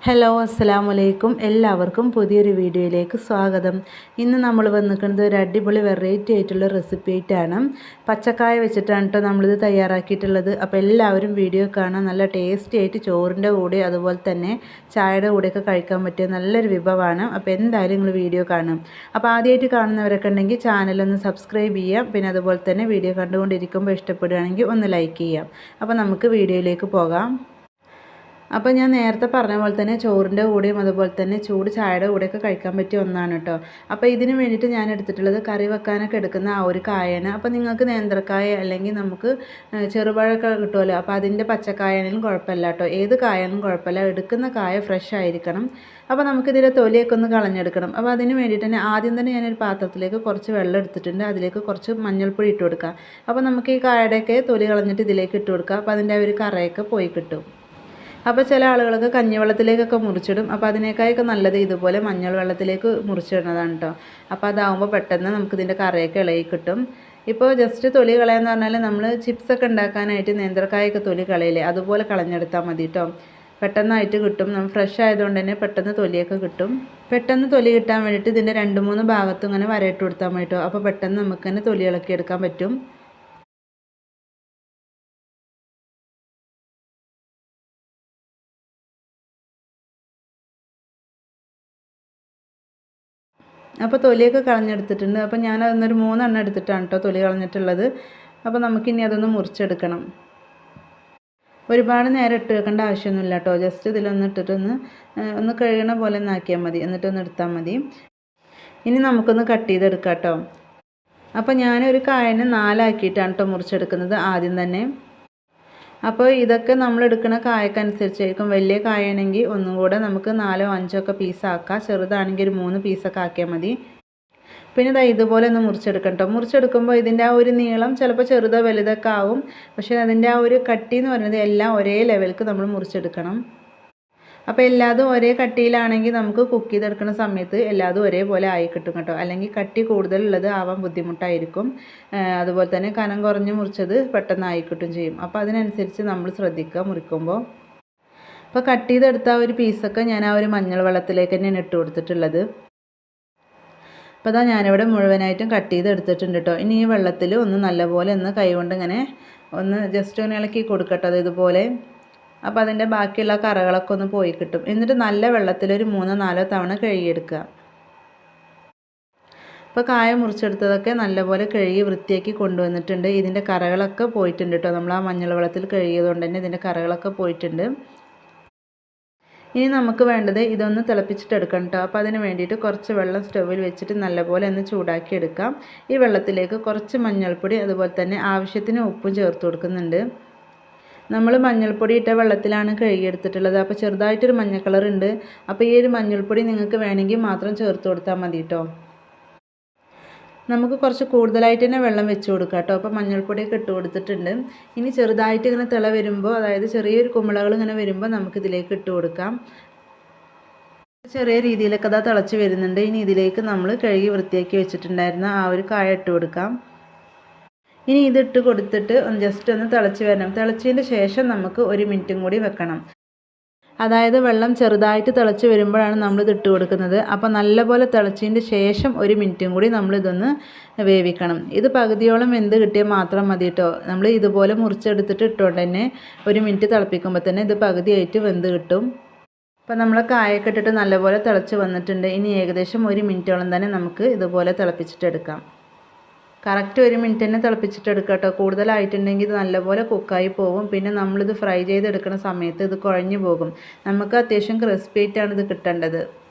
Hello അസ്സലാമലൈക്കും എല്ലാവർക്കും പുതിയൊരു വീഡിയോയിലേക്ക് സ്വാഗതം. ഇന്ന് നമ്മൾ വന്നിരിക്കുന്നത് ഒരു അടിപൊളി വെറൈറ്റി ആയിട്ടുള്ള റെസിപ്പി ആയിട്ടാണ്. പച്ചക്കായ വെച്ചിട്ടാണ് കേട്ടോ നമ്മളിത് തയ്യാറാക്കിയിട്ടുള്ളത്. അപ്പോൾ എല്ലാവരും വീഡിയോ കാണാൻ നല്ല ടേസ്റ്റി ആയിട്ട് ചോറിൻ്റെ കൂടെ അതുപോലെ തന്നെ ചായയുടെ കൂടെയൊക്കെ കഴിക്കാൻ പറ്റിയ നല്ലൊരു വിഭവമാണ്. അപ്പോൾ എന്തായാലും നിങ്ങൾ വീഡിയോ കാണും. അപ്പോൾ ആദ്യമായിട്ട് കാണുന്നവരൊക്കെ ഉണ്ടെങ്കിൽ ചാനലൊന്ന് സബ്സ്ക്രൈബ് ചെയ്യാം. പിന്നെ അതുപോലെ തന്നെ വീഡിയോ കണ്ടുകൊണ്ടിരിക്കുമ്പോൾ ഇഷ്ടപ്പെടുകയാണെങ്കിൽ ഒന്ന് ലൈക്ക് ചെയ്യാം. അപ്പോൾ നമുക്ക് വീഡിയോയിലേക്ക് പോകാം. അപ്പോൾ ഞാൻ നേരത്തെ പറഞ്ഞ പോലെ തന്നെ ചോറിൻ്റെ കൂടെയും അതുപോലെ തന്നെ ചൂട് ചായയുടെ കൂടെയൊക്കെ കഴിക്കാൻ പറ്റിയ ഒന്നാണ് കേട്ടോ. അപ്പോൾ ഇതിന് വേണ്ടിയിട്ട് ഞാൻ എടുത്തിട്ടുള്ളത് കറി വെക്കാനൊക്കെ എടുക്കുന്ന ആ ഒരു കായാണ്. അപ്പോൾ നിങ്ങൾക്ക് നേന്ത്രക്കായ അല്ലെങ്കിൽ നമുക്ക് ചെറുപഴമൊക്കെ കിട്ടുമല്ലോ, അപ്പോൾ അതിൻ്റെ പച്ചക്കായാണെങ്കിലും കുഴപ്പമില്ല കേട്ടോ. ഏത് കായാണെങ്കിലും കുഴപ്പമില്ല, എടുക്കുന്ന കായ ഫ്രഷ് ആയിരിക്കണം. അപ്പോൾ നമുക്കിതിലെ തൊലിയൊക്കെ ഒന്ന് കളഞ്ഞെടുക്കണം. അപ്പോൾ അതിന് വേണ്ടിയിട്ട് തന്നെ ആദ്യം തന്നെ ഞാനൊരു പാത്രത്തിലേക്ക് കുറച്ച് വെള്ളം എടുത്തിട്ടുണ്ട്. അതിലേക്ക് കുറച്ച് മഞ്ഞൾപ്പൊടി ഇട്ട് കൊടുക്കുക. അപ്പോൾ നമുക്ക് ഈ കായയുടെയൊക്കെ തൊലി കളഞ്ഞിട്ട് ഇതിലേക്ക് ഇട്ട് കൊടുക്കുക. അപ്പോൾ അതിൻ്റെ ഒരു കറയൊക്കെ പോയി കിട്ടും. അപ്പോൾ ചില ആളുകളൊക്കെ കഞ്ഞിവെള്ളത്തിലേക്കൊക്കെ മുറിച്ചിടും. അപ്പോൾ അതിനേക്കായൊക്കെ നല്ലത് ഇതുപോലെ മഞ്ഞൾ വെള്ളത്തിലേക്ക് മുറിച്ചിടുന്നതാണ് കേട്ടോ. അപ്പോൾ അതാവുമ്പോൾ പെട്ടെന്ന് നമുക്കിതിൻ്റെ കറയൊക്കെ ഇളകി കിട്ടും. ഇപ്പോൾ ജസ്റ്റ് തൊലി കളയാന്ന് പറഞ്ഞാൽ നമ്മൾ ചിപ്സൊക്കെ ഉണ്ടാക്കാനായിട്ട് നേന്ത്രക്കായൊക്കെ തൊലി കളയില്ലേ, അതുപോലെ കളഞ്ഞെടുത്താൽ മതി കേട്ടോ. പെട്ടെന്നായിട്ട് കിട്ടും. നമ്മൾ ഫ്രഷ് ആയതുകൊണ്ട് തന്നെ പെട്ടെന്ന് തൊലിയൊക്കെ കിട്ടും. പെട്ടെന്ന് തൊലി കിട്ടാൻ വേണ്ടിയിട്ട് ഇതിൻ്റെ 2-3 ഭാഗത്തും ഇങ്ങനെ വരയിട്ട് കൊടുത്താൽ മതി കേട്ടോ. അപ്പോൾ പെട്ടെന്ന് നമുക്ക് തന്നെ തൊലി ഇളക്കി എടുക്കാൻ പറ്റും. അപ്പോൾ തൊലിയൊക്കെ കളഞ്ഞെടുത്തിട്ടുണ്ട്. അപ്പോൾ ഞാൻ അതൊന്നൊരു 3 എണ്ണം എടുത്തിട്ടാണ് കേട്ടോ തൊലി കളഞ്ഞിട്ടുള്ളത്. അപ്പോൾ നമുക്കിനി അതൊന്ന് മുറിച്ചെടുക്കണം. ഒരുപാട് നേരം ഇട്ട് വെക്കേണ്ട ആവശ്യമൊന്നുമില്ല കേട്ടോ. ജസ്റ്റ് ഇതിലൊന്ന് ഇട്ടിട്ടൊന്ന് ഒന്ന് കഴുകണ പോലെ ഒന്ന് ആക്കിയാൽ മതി. എന്നിട്ടൊന്ന് എടുത്താൽ മതി. ഇനി നമുക്കൊന്ന് കട്ട് ചെയ്തെടുക്കാം കേട്ടോ. അപ്പോൾ ഞാനൊരു കായനെ 4 ആക്കിയിട്ടാണ് കേട്ടോ മുറിച്ചെടുക്കുന്നത് ആദ്യം തന്നെ. അപ്പോൾ ഇതൊക്കെ നമ്മൾ എടുക്കുന്ന കായക്കനുസരിച്ചായിരിക്കും. വലിയ കായാണെങ്കിൽ ഒന്നും കൂടെ നമുക്ക് 4-5 ഒക്കെ പീസാക്കാം. ചെറുതാണെങ്കിൽ ഒരു 3 പീസൊക്കെ ആക്കിയാൽ മതി. പിന്നെ ഇതാ ഇതുപോലെ ഒന്ന് മുറിച്ചെടുക്കണം കേട്ടോ. മുറിച്ചെടുക്കുമ്പോൾ ഇതിൻ്റെ ആ ഒരു നീളം ചിലപ്പോൾ ചെറുതോ വലുതൊക്കെ ആവും. പക്ഷേ അതിൻ്റെ ആ ഒരു കട്ടി എന്ന് പറയുന്നത് എല്ലാം ഒരേ ലെവലിക്ക് നമ്മൾ മുറിച്ചെടുക്കണം. അപ്പോൾ എല്ലാതും ഒരേ കട്ടിയിലാണെങ്കിൽ നമുക്ക് കുക്ക് ചെയ്തെടുക്കുന്ന സമയത്ത് എല്ലാതും ഒരേപോലെ ആയി കിട്ടും കേട്ടോ. അല്ലെങ്കിൽ കട്ടി കൂടുതലുള്ളത് ആവാൻ ബുദ്ധിമുട്ടായിരിക്കും. അതുപോലെ തന്നെ കനം കുറഞ്ഞ് മുറിച്ചത് പെട്ടെന്ന് ആയി കിട്ടും ചെയ്യും. അപ്പോൾ അതിനനുസരിച്ച് നമ്മൾ ശ്രദ്ധിക്കുക മുറിക്കുമ്പോൾ. അപ്പോൾ കട്ട് ചെയ്തെടുത്ത ഒരു പീസൊക്കെ ഞാൻ ആ ഒരു മഞ്ഞൾ വെള്ളത്തിലേക്ക് തന്നെയാണ് ഇട്ട് കൊടുത്തിട്ടുള്ളത്. അപ്പോൾ അതാ ഞാനിവിടെ മുഴുവനായിട്ടും കട്ട് ചെയ്തെടുത്തിട്ടുണ്ട് കേട്ടോ. ഇനി ഈ വെള്ളത്തിൽ ഒന്ന് നല്ലപോലെ ഒന്ന് കൈകൊണ്ട് ഇങ്ങനെ ഒന്ന് ജസ്റ്റ് ഒന്ന് ഇളക്കി കൊടുക്കട്ടോ. അത് ഇതുപോലെ. അപ്പോൾ അതിൻ്റെ ബാക്കിയുള്ള കറകളൊക്കെ ഒന്ന് പോയി കിട്ടും. എന്നിട്ട് നല്ല വെള്ളത്തിൽ ഒരു 3-4 തവണ കഴുകിയെടുക്കുക. അപ്പോൾ കായ മുറിച്ചെടുത്തതൊക്കെ നല്ലപോലെ കഴുകി വൃത്തിയാക്കി കൊണ്ടുവന്നിട്ടുണ്ട്. ഇതിൻ്റെ കറകളൊക്കെ പോയിട്ടുണ്ട് കേട്ടോ. നമ്മൾ ആ മഞ്ഞൾ വെള്ളത്തിൽ കഴുകിയതുകൊണ്ട് തന്നെ ഇതിൻ്റെ കറകളൊക്കെ പോയിട്ടുണ്ട്. ഇനി നമുക്ക് വേണ്ടത് ഇതൊന്ന് തിളപ്പിച്ചിട്ടെടുക്കണം കേട്ടോ. അപ്പോൾ അതിന് വേണ്ടിയിട്ട് കുറച്ച് വെള്ളം സ്റ്റൗവിൽ വെച്ചിട്ട് നല്ലപോലെ ഒന്ന് ചൂടാക്കി എടുക്കാം. ഈ വെള്ളത്തിലേക്ക് കുറച്ച് മഞ്ഞൾപ്പൊടി അതുപോലെ തന്നെ ആവശ്യത്തിന് ഉപ്പും ചേർത്ത് കൊടുക്കുന്നുണ്ട്. നമ്മൾ മഞ്ഞൾപ്പൊടി ഇട്ട വെള്ളത്തിലാണ് കഴുകിയെടുത്തിട്ടുള്ളത്. അപ്പോൾ ചെറുതായിട്ടൊരു മഞ്ഞ കളർ ഉണ്ട്. അപ്പോൾ ഈ ഒരു മഞ്ഞൾപ്പൊടി നിങ്ങൾക്ക് വേണമെങ്കിൽ മാത്രം ചേർത്ത് കൊടുത്താൽ മതി കേട്ടോ. നമുക്ക് കുറച്ച് കൂടുതലായിട്ട് തന്നെ വെള്ളം വെച്ച് കൊടുക്കാം കേട്ടോ. അപ്പോൾ മഞ്ഞൾപ്പൊടിയൊക്കെ ഇട്ട് കൊടുത്തിട്ടുണ്ട്. ഇനി ചെറുതായിട്ട് ഇങ്ങനെ തിള വരുമ്പോൾ, അതായത് ചെറിയൊരു കുമിളകൾ ഇങ്ങനെ വരുമ്പോൾ നമുക്കിതിലേക്ക് ഇട്ട് കൊടുക്കാം. ചെറിയ രീതിയിലൊക്കെ അതാ തിളച്ച് വരുന്നുണ്ട്. ഇനി ഇതിലേക്ക് നമ്മൾ കഴുകി വൃത്തിയാക്കി വെച്ചിട്ടുണ്ടായിരുന്ന ആ ഒരു കായ ഇട്ട് കൊടുക്കാം. ഇനി ഇതിട്ട് കൊടുത്തിട്ട് ജസ്റ്റ് ഒന്ന് തിളച്ച് വരണം. തിളച്ചതിന് ശേഷം നമുക്ക് 1 മിനിറ്റും കൂടി വെക്കണം. അതായത് വെള്ളം ചെറുതായിട്ട് തിളച്ച് വരുമ്പോഴാണ് നമ്മളിത് ഇട്ട് കൊടുക്കുന്നത്. അപ്പോൾ നല്ലപോലെ തിളച്ചതിന് ശേഷം 1 മിനിറ്റും കൂടി നമ്മളിതൊന്ന് വേവിക്കണം. ഇത് പകുതിയോളം വെന്ത് കിട്ടിയാൽ മാത്രം മതി കേട്ടോ. നമ്മൾ ഇതുപോലെ മുറിച്ചെടുത്തിട്ട് ഇട്ടുകൊണ്ട് തന്നെ 1 മിനിറ്റ് തിളപ്പിക്കുമ്പോൾ തന്നെ ഇത് പകുതിയായിട്ട് വെന്ത് കിട്ടും. അപ്പോൾ നമ്മൾ കായൊക്കെ ഇട്ടിട്ട് നല്ലപോലെ തിളച്ച് വന്നിട്ടുണ്ട്. ഇനി ഏകദേശം 1 മിനിറ്റോളം തന്നെ നമുക്ക് ഇതുപോലെ തിളപ്പിച്ചിട്ടെടുക്കാം. കറക്റ്റ് 1 മിനിറ്റ് തന്നെ തിളപ്പിച്ചിട്ടെടുക്കുക കേട്ടോ. കൂടുതലായിട്ടുണ്ടെങ്കിൽ ഇത് നല്ലപോലെ കുക്കായി പോകും. പിന്നെ നമ്മളിത് ഫ്രൈ ചെയ്തെടുക്കുന്ന സമയത്ത് ഇത് കുഴഞ്ഞു പോകും. നമുക്ക് അത്യാവശ്യം ക്രിസ്പി ആയിട്ടാണ് ഇത് കിട്ടേണ്ടത്.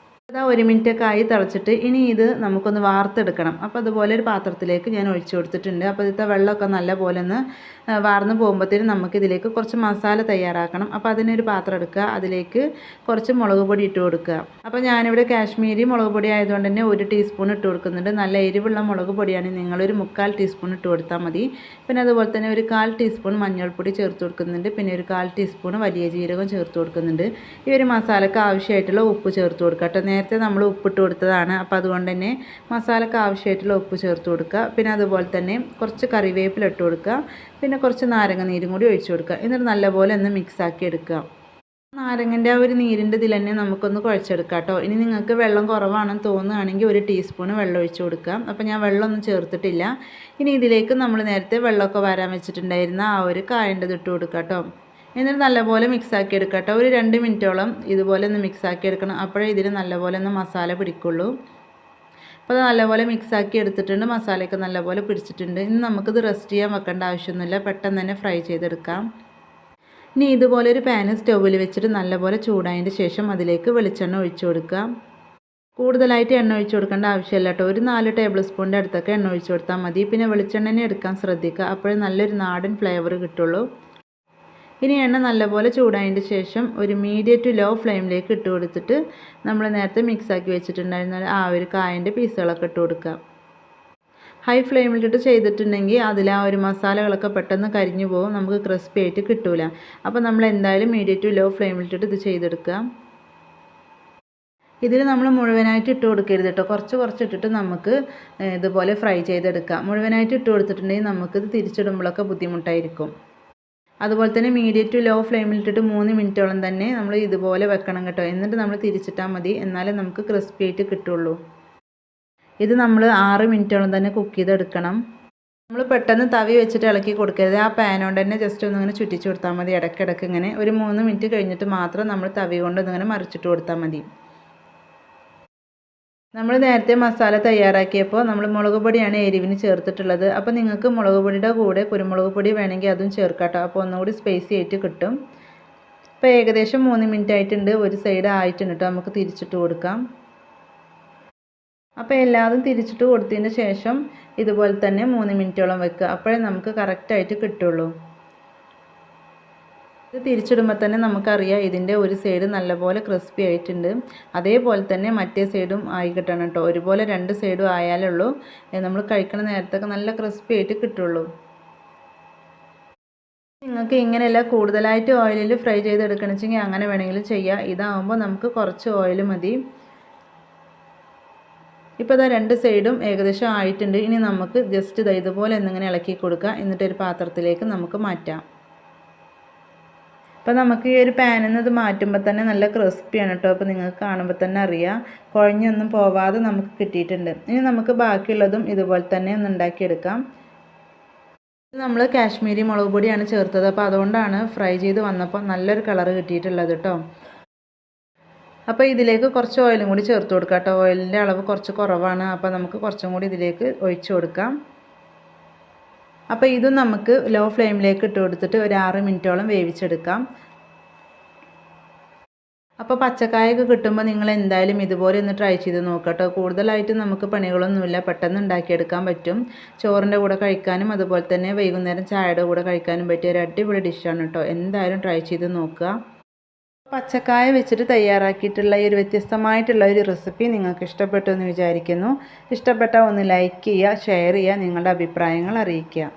അതാ 1 മിനിറ്റൊക്കെ ആയി തിളച്ചിട്ട് ഇനി ഇത് നമുക്കൊന്ന് വാർത്തെടുക്കണം. അപ്പോൾ അതുപോലെ ഒരു പാത്രത്തിലേക്ക് ഞാൻ ഒഴിച്ചു കൊടുത്തിട്ടുണ്ട്. അപ്പോൾ ഇതിലത്തെ വെള്ളമൊക്കെ നല്ലപോലെ ഒന്ന് വാർന്ന് പോകുമ്പോഴത്തേനും നമുക്കിതിലേക്ക് കുറച്ച് മസാല തയ്യാറാക്കണം. അപ്പോൾ അതിനൊരു പാത്രം എടുക്കുക. അതിലേക്ക് കുറച്ച് മുളക് പൊടി ഇട്ട് കൊടുക്കുക. അപ്പോൾ ഞാനിവിടെ കാശ്മീരി മുളക് പൊടി ആയതുകൊണ്ട് തന്നെ 1 ടീസ്പൂൺ ഇട്ട് കൊടുക്കുന്നുണ്ട്. നല്ല എരിവുള്ള മുളക് പൊടിയാണ്. നിങ്ങളൊരു 3/4 ടീസ്പൂൺ ഇട്ട് കൊടുത്താൽ മതി. പിന്നെ അതുപോലെ തന്നെ ഒരു 1/4 ടീസ്പൂൺ മഞ്ഞൾപ്പൊടി ചേർത്ത് കൊടുക്കുന്നുണ്ട്. പിന്നെ ഒരു 1/4 ടീസ്പൂൺ വലിയ ജീരകം ചേർത്ത് കൊടുക്കുന്നുണ്ട്. ഈ ഒരു മസാലയ്ക്ക് ആവശ്യമായിട്ടുള്ള ഉപ്പ് ചേർത്ത് കൊടുക്കുക കേട്ടോ. നേരത്തെ നമ്മൾ ഉപ്പിട്ട് കൊടുത്തതാണ്. അപ്പോൾ അതുകൊണ്ട് തന്നെ മസാലയ്ക്ക് ആവശ്യമായിട്ടുള്ള ഉപ്പ് ചേർത്ത് കൊടുക്കുക. പിന്നെ അതുപോലെ തന്നെ കുറച്ച് കറിവേപ്പില ഇട്ട് കൊടുക്കുക. പിന്നെ കുറച്ച് നാരങ്ങ നീരും കൂടി ഒഴിച്ചു കൊടുക്കുക. എന്നിട്ട് നല്ലപോലെ ഒന്ന് മിക്സാക്കി എടുക്കുക. നാരങ്ങൻ്റെ ആ ഒരു നീരിൻ്റെ ഇതിൽ തന്നെ നമുക്കൊന്ന് കുഴച്ചെടുക്കാം കേട്ടോ. ഇനി നിങ്ങൾക്ക് വെള്ളം കുറവാണെന്ന് തോന്നുകയാണെങ്കിൽ 1 ടീസ്പൂൺ വെള്ളം ഒഴിച്ച് കൊടുക്കാം. അപ്പോൾ ഞാൻ വെള്ളമൊന്നും ചേർത്തിട്ടില്ല. ഇനി ഇതിലേക്ക് നമ്മൾ നേരത്തെ വെള്ളമൊക്കെ വരാൻ വെച്ചിട്ടുണ്ടായിരുന്ന ആ ഒരു കായൻ്റെ ഇട്ട് കൊടുക്കാം കേട്ടോ. എന്നിട്ട് നല്ലപോലെ മിക്സാക്കി എടുക്കാം കേട്ടോ. ഒരു 2 മിനിറ്റോളം ഇതുപോലെ ഒന്ന് മിക്സാക്കി എടുക്കണം. അപ്പോഴേ ഇതിന് നല്ലപോലെ ഒന്ന് മസാല പിടിക്കുള്ളൂ. അപ്പോൾ അത് നല്ലപോലെ മിക്സാക്കി എടുത്തിട്ടുണ്ട്. മസാലയൊക്കെ നല്ലപോലെ പിടിച്ചിട്ടുണ്ട്. ഇനി നമുക്കിത് റെസ്റ്റ് ചെയ്യാൻ വെക്കേണ്ട ആവശ്യമൊന്നുമില്ല. പെട്ടെന്ന് തന്നെ ഫ്രൈ ചെയ്തെടുക്കാം. ഇനി ഇതുപോലെ ഒരു പാന് സ്റ്റൗവിൽ വെച്ചിട്ട് നല്ലപോലെ ചൂടായതിന് ശേഷം അതിലേക്ക് വെളിച്ചെണ്ണ ഒഴിച്ചു കൊടുക്കാം. കൂടുതലായിട്ട് എണ്ണ ഒഴിച്ചു കൊടുക്കേണ്ട ആവശ്യമില്ല കേട്ടോ. ഒരു 4 ടേബിൾ സ്പൂണിൻ്റെ അടുത്തൊക്കെ എണ്ണ ഒഴിച്ചു കൊടുത്താൽ മതി. പിന്നെ വെളിച്ചെണ്ണനെ എടുക്കാൻ ശ്രദ്ധിക്കുക. അപ്പോഴേ നല്ലൊരു നാടൻ ഫ്ലേവർ കിട്ടുള്ളൂ. ഇനി എണ്ണ നല്ലപോലെ ചൂടായതിന് ശേഷം ഒരു മീഡിയം ടു ലോ ഫ്ലെയിമിലേക്ക് ഇട്ട് കൊടുത്തിട്ട് നമ്മൾ നേരത്തെ മിക്സാക്കി വെച്ചിട്ടുണ്ടായിരുന്ന ആ ഒരു കായൻ്റെ പീസുകളൊക്കെ ഇട്ട് കൊടുക്കാം. ഹൈ ഫ്ലെയിമിലിട്ട് ചെയ്തിട്ടുണ്ടെങ്കിൽ അതിൽ ആ ഒരു മസാലകളൊക്കെ പെട്ടെന്ന് കരിഞ്ഞു പോകും. നമുക്ക് ക്രിസ്പി ആയിട്ട് കിട്ടില്ല. അപ്പോൾ നമ്മൾ എന്തായാലും മീഡിയം ടു ലോ ഫ്ലെയിമിലിട്ടിട്ട് ഇത് ചെയ്തെടുക്കാം. ഇതിൽ നമ്മൾ മുഴുവനായിട്ട് ഇട്ട് കൊടുക്കരുത് കേട്ടോ. കുറച്ച് ഇട്ടിട്ട് നമുക്ക് ഇതുപോലെ ഫ്രൈ ചെയ്തെടുക്കാം. മുഴുവനായിട്ട് ഇട്ട് കൊടുത്തിട്ടുണ്ടെങ്കിൽ നമുക്കിത് തിരിച്ചിടുമ്പോഴൊക്കെ ബുദ്ധിമുട്ടായിരിക്കും. അതുപോലെ തന്നെ മീഡിയം ടു ലോ ഫ്ലെയിമിലിട്ടിട്ട് 3 മിനിറ്റോളം തന്നെ നമ്മൾ ഇതുപോലെ വെക്കണം കേട്ടോ. എന്നിട്ട് നമ്മൾ തിരിച്ചിട്ടാൽ മതി. എന്നാലേ നമുക്ക് ക്രിസ്പി ആയിട്ട് കിട്ടുള്ളൂ. ഇത് നമ്മൾ 6 മിനിറ്റോളം തന്നെ കുക്ക് ചെയ്തെടുക്കണം. നമ്മൾ പെട്ടെന്ന് തവി വെച്ചിട്ട് ഇളക്കി കൊടുക്കരുത്. ആ പാൻ കൊണ്ട് തന്നെ ജസ്റ്റ് ഒന്നിങ്ങനെ ചുറ്റിച്ച് കൊടുത്താൽ മതി. ഇടയ്ക്കിടയ്ക്ക് ഇങ്ങനെ ഒരു 3 മിനിറ്റ് കഴിഞ്ഞിട്ട് മാത്രം നമ്മൾ തവി കൊണ്ട് ഒന്നിങ്ങനെ മറിച്ചിട്ട് കൊടുത്താൽ മതി. നമ്മൾ നേരത്തെ മസാല തയ്യാറാക്കിയപ്പോൾ നമ്മൾ മുളക് പൊടിയാണ് എരിവിന് ചേർത്തിട്ടുള്ളത്. അപ്പോൾ നിങ്ങൾക്ക് മുളക് പൊടിയുടെ കൂടെ കുരുമുളക് പൊടി വേണമെങ്കിൽ അതും ചേർക്കാം കേട്ടോ. അപ്പോൾ ഒന്നുകൂടി സ്പൈസി ആയിട്ട് കിട്ടും. ഇപ്പോൾ ഏകദേശം 3 മിനിറ്റ് ആയിട്ടുണ്ട്. ഒരു സൈഡ് ആയിട്ടുണ്ട് കേട്ടോ. നമുക്ക് തിരിച്ചിട്ട് കൊടുക്കാം. അപ്പോൾ എല്ലാതും തിരിച്ചിട്ട് കൊടുത്തതിന് ശേഷം ഇതുപോലെ തന്നെ 3 മിനിറ്റോളം വെക്കുക. അപ്പോഴേ നമുക്ക് കറക്റ്റായിട്ട് കിട്ടുള്ളൂ. ഇത് തിരിച്ചിടുമ്പോൾ തന്നെ നമുക്കറിയാം ഇതിൻ്റെ ഒരു സൈഡ് നല്ലപോലെ ക്രിസ്പി ആയിട്ടുണ്ട്. അതേപോലെ തന്നെ മറ്റേ സൈഡും ആയി കിട്ടണം കേട്ടോ. ഒരുപോലെ 2 സൈഡും ആയാലുള്ളൂ നമ്മൾ കഴിക്കുന്ന നേരത്തൊക്കെ നല്ല ക്രിസ്പി ആയിട്ട് കിട്ടുള്ളൂ. നിങ്ങൾക്ക് ഇങ്ങനെയല്ല കൂടുതലായിട്ട് ഓയിലിൽ ഫ്രൈ ചെയ്തെടുക്കണമെന്ന് വെച്ചെങ്കിൽ അങ്ങനെ വേണമെങ്കിലും ചെയ്യാം. ഇതാകുമ്പോൾ നമുക്ക് കുറച്ച് ഓയിൽ മതി. ഇപ്പോൾ ഇതാ 2 സൈഡും ഏകദേശം ആയിട്ടുണ്ട്. ഇനി നമുക്ക് ജസ്റ്റ് ഇതുപോലെ എന്നിങ്ങനെ ഇളക്കി കൊടുക്കുക. എന്നിട്ടൊരു പാത്രത്തിലേക്ക് നമുക്ക് മാറ്റാം. അപ്പോൾ നമുക്ക് ഈ ഒരു പാനിൽ നിന്ന് ഇത് മാറ്റുമ്പോൾ തന്നെ നല്ല ക്രിസ്പിയാണ് കേട്ടോ. അപ്പോൾ നിങ്ങൾക്ക് കാണുമ്പോൾ തന്നെ അറിയാം കുഴഞ്ഞൊന്നും പോവാതെ നമുക്ക് കിട്ടിയിട്ടുണ്ട്. ഇനി നമുക്ക് ബാക്കിയുള്ളതും ഇതുപോലെ തന്നെ ഒന്ന് ഉണ്ടാക്കിയെടുക്കാം. നമ്മൾ കാശ്മീരി മുളക് പൊടിയാണ് ചേർത്തത്. അപ്പോൾ അതുകൊണ്ടാണ് ഫ്രൈ ചെയ്ത് വന്നപ്പോൾ നല്ലൊരു കളർ കിട്ടിയിട്ടുള്ളത് കേട്ടോ. അപ്പോൾ ഇതിലേക്ക് കുറച്ച് ഓയിലും കൂടി ചേർത്ത് കൊടുക്കാം കേട്ടോ. ഓയിലിൻ്റെ അളവ് കുറച്ച് കുറവാണ്. അപ്പോൾ നമുക്ക് കുറച്ചും കൂടി ഇതിലേക്ക് ഒഴിച്ച് കൊടുക്കാം. അപ്പോൾ ഇതും നമുക്ക് ലോ ഫ്ലെയിമിലേക്ക് ഇട്ട് കൊടുത്തിട്ട് ഒരു 6 മിനിറ്റോളം വേവിച്ചെടുക്കാം. അപ്പോൾ പച്ചക്കായൊക്കെ കിട്ടുമ്പോൾ നിങ്ങൾ എന്തായാലും ഇതുപോലെ ഒന്ന് ട്രൈ ചെയ്ത് നോക്കട്ടോ. കൂടുതലായിട്ട് നമുക്ക് പണികളൊന്നുമില്ല. പെട്ടെന്ന് ഉണ്ടാക്കിയെടുക്കാൻ പറ്റും. ചോറിൻ്റെ കൂടെ കഴിക്കാനും അതുപോലെ തന്നെ വൈകുന്നേരം ചായയുടെ കൂടെ കഴിക്കാനും പറ്റിയ ഒരു അടിപൊളി ഡിഷാണ് കേട്ടോ. എന്തായാലും ട്രൈ ചെയ്ത് നോക്കുക. പച്ചക്കായ വെച്ചിട്ട് തയ്യാറാക്കിയിട്ടുള്ള ഈ ഒരു വ്യത്യസ്തമായിട്ടുള്ള ഒരു റെസിപ്പി നിങ്ങൾക്ക് ഇഷ്ടപ്പെട്ടു എന്ന് വിചാരിക്കുന്നു. ഇഷ്ടപ്പെട്ടാൽ ഒന്ന് ലൈക്ക് ചെയ്യുക, ഷെയർ ചെയ്യുക, നിങ്ങളുടെ അഭിപ്രായങ്ങൾ അറിയിക്കുക.